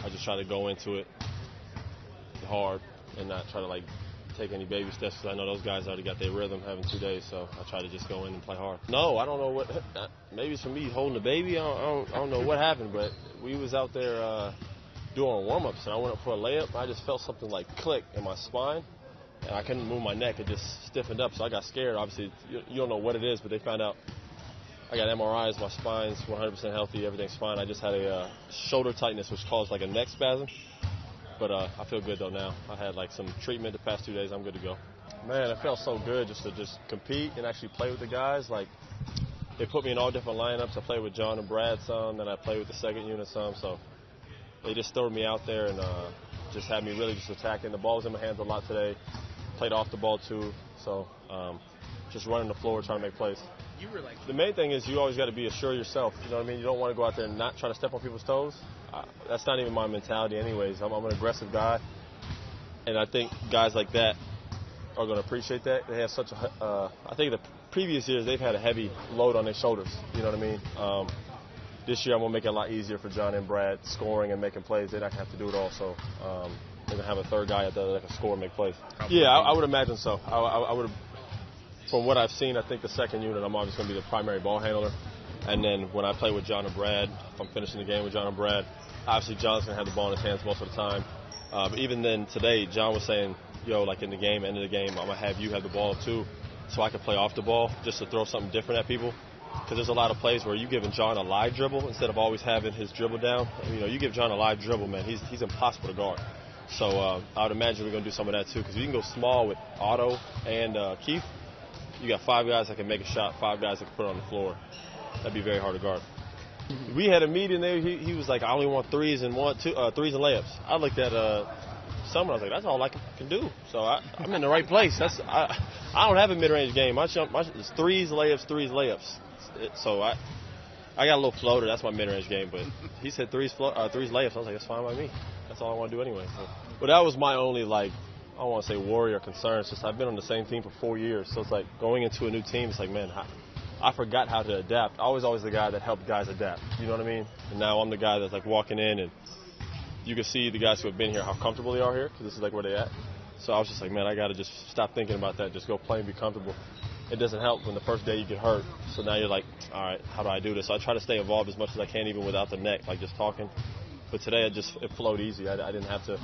I just try to go into it hard and not try to like take any baby steps, because I know those guys already got their rhythm having 2 days, so I try to just go in and play hard. No, I don't know what, maybe it's for me holding the baby. I don't know what happened, but we was out there doing warm-ups, and I went up for a layup. I just felt something like click in my spine, and I couldn't move my neck. It just stiffened up, so I got scared. Obviously, you don't know what it is, but they found out I got MRIs, my spine's 100% healthy, everything's fine. I just had a shoulder tightness, which caused like a neck spasm. But I feel good though now. I had like some treatment the past 2 days. I'm good to go. Man, it felt so good just to compete and actually play with the guys. Like, they put me in all different lineups. I played with John and Brad some, then I played with the second unit some. So they just threw me out there and just had me really just attacking. The ball was in my hands a lot today. Played off the ball too. So just running the floor, trying to make plays. The main thing is you always got to be assured of yourself. You know what I mean? You don't want to go out there and not try to step on people's toes. That's not even my mentality anyways. I'm an aggressive guy, and I think guys like that are going to appreciate that. They have such a, I think the previous years they've had a heavy load on their shoulders. You know what I mean? This year I'm going to make it a lot easier for John and Brad scoring and making plays. They're not going to have to do it all, so they're going to have a third guy out there that can score and make plays. Yeah, I would imagine so. I would have. From what I've seen, I think the second unit, I'm obviously going to be the primary ball handler. And then when I play with John and Brad, if I'm finishing the game with John and Brad, obviously John's going to have the ball in his hands most of the time. But even then today, John was saying, yo, like in the game, end of the game, I'm going to have you have the ball too, so I can play off the ball just to throw something different at people. Because there's a lot of plays where you're giving John a live dribble instead of always having his dribble down. You know, you give John a live dribble, man, he's impossible to guard. So I would imagine we're going to do some of that too, because you can go small with Otto and Keith. You got 5 guys that can make a shot, 5 guys that can put it on the floor. That'd be very hard to guard. We had a meeting there. He was like, I only want threes and layups. I looked at someone. I was like, that's all I can do. So I'm in the right place. I don't have a mid-range game. It's threes, layups. So I got a little floater. That's my mid-range game. But he said threes, layups. I was like, that's fine by me. That's all I want to do anyway. So. But that was my only I don't want to say worry or concern. It's just I've been on the same team for 4 years. So it's like going into a new team, it's like, man, I forgot how to adapt. I was always the guy that helped guys adapt. You know what I mean? And now I'm the guy that's like walking in, and you can see the guys who have been here, how comfortable they are here, because this is like where they're at. So I was just like, man, I got to just stop thinking about that. Just go play and be comfortable. It doesn't help when the first day you get hurt. So now you're like, all right, how do I do this? So I try to stay involved as much as I can, even without the neck, like just talking. But today it flowed easy. I didn't have to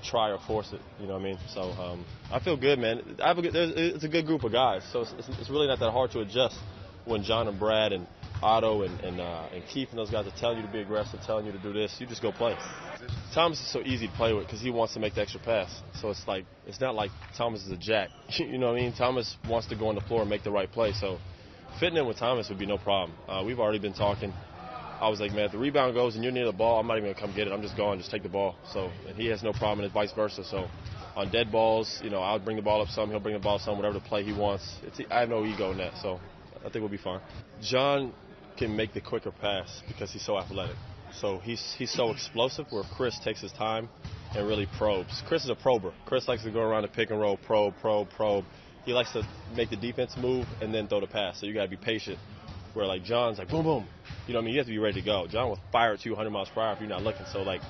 try or force it, you know what I mean? So I feel good, man. It's a good group of guys, so it's really not that hard to adjust when John and Brad and Otto and Keith and those guys are telling you to be aggressive, telling you to do this. You just go play. Thomas is so easy to play with because he wants to make the extra pass. So it's not like Thomas is a jack. You know what I mean? Thomas wants to go on the floor and make the right play. So fitting in with Thomas would be no problem. We've already been talking. I was like, man, if the rebound goes and you're near the ball, I'm not even going to come get it. I'm just going, just take the ball. So, and he has no problem, and it's vice versa. So on dead balls, you know, I'll bring the ball up some, he'll bring the ball up some, whatever the play he wants. I have no ego in that, so I think we'll be fine. John can make the quicker pass because he's so athletic. So he's so explosive where Chris takes his time and really probes. Chris is a prober. Chris likes to go around the pick and roll, probe. He likes to make the defense move and then throw the pass. So you got to be patient. Where like John's like boom, boom. You know what I mean? You have to be ready to go. John will fire at 200 miles per hour if you're not looking. So like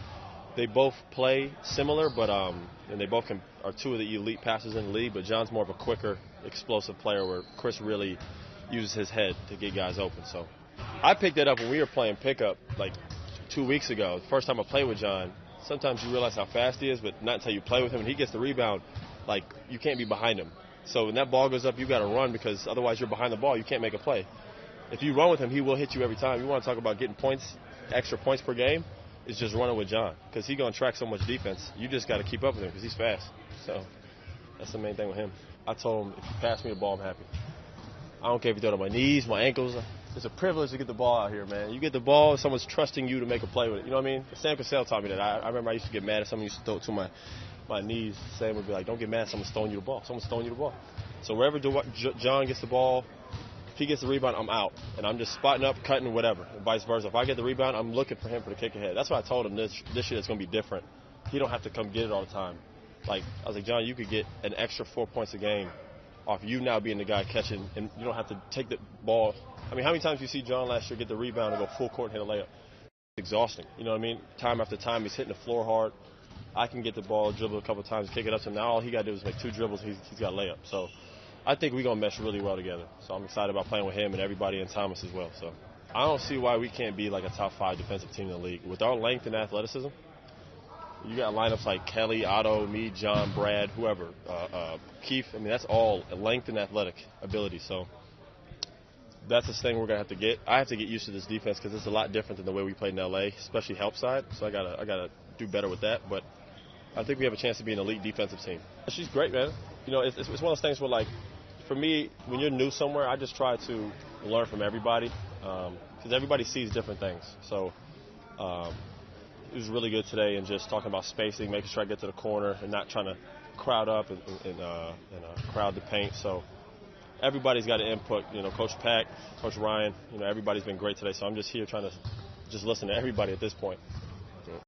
they both play similar, but and they both are two of the elite passers in the league. But John's more of a quicker, explosive player where Chris really uses his head to get guys open. So I picked that up when we were playing pickup like 2 weeks ago. The first time I played with John. Sometimes you realize how fast he is, but not until you play with him. And he gets the rebound, like you can't be behind him. So when that ball goes up, you got to run because otherwise you're behind the ball. You can't make a play. If you run with him, he will hit you every time. You want to talk about getting points, extra points per game, it's just running with John because he's going to track so much defense. You just got to keep up with him because he's fast. So that's the main thing with him. I told him, if you pass me the ball, I'm happy. I don't care if you throw it on my knees, my ankles. It's a privilege to get the ball out here, man. You get the ball, someone's trusting you to make a play with it. You know what I mean? Sam Cassell taught me that. I remember I used to get mad if someone used to throw it to my knees. Sam would be like, don't get mad, someone's throwing you the ball. Someone's throwing you the ball. So wherever John gets the ball, if he gets the rebound, I'm out. And I'm just spotting up, cutting, whatever, and vice versa. If I get the rebound, I'm looking for him for the kick ahead. That's what I told him this year it's going to be different. He don't have to come get it all the time. Like, I was like, John, you could get an extra 4 points a game off you now being the guy catching, and you don't have to take the ball. I mean, how many times you see John last year get the rebound and go full court and hit a layup? It's exhausting. You know what I mean? Time after time, he's hitting the floor hard. I can get the ball, dribble a couple of times, kick it up to him. Now all he got to do is make 2 dribbles. He's got a layup. So I think we're going to mesh really well together. So I'm excited about playing with him and everybody and Thomas as well. So I don't see why we can't be like a top 5 defensive team in the league. With our length and athleticism, you got lineups like Kelly, Otto, me, John, Brad, whoever, Keith. I mean, that's all length and athletic ability. So that's the thing we're going to have to get. I have to get used to this defense because it's a lot different than the way we played in L.A., especially help side. So I gotta do better with that. But I think we have a chance to be an elite defensive team. She's great, man. You know, it's one of those things where, like, for me, when you're new somewhere, I just try to learn from everybody because everybody sees different things. So it was really good today and just talking about spacing, making sure I get to the corner and not trying to crowd up and crowd the paint. So everybody's got an input. You know, Coach Pack, Coach Ryan, you know, everybody's been great today. So I'm just here trying to just listen to everybody at this point.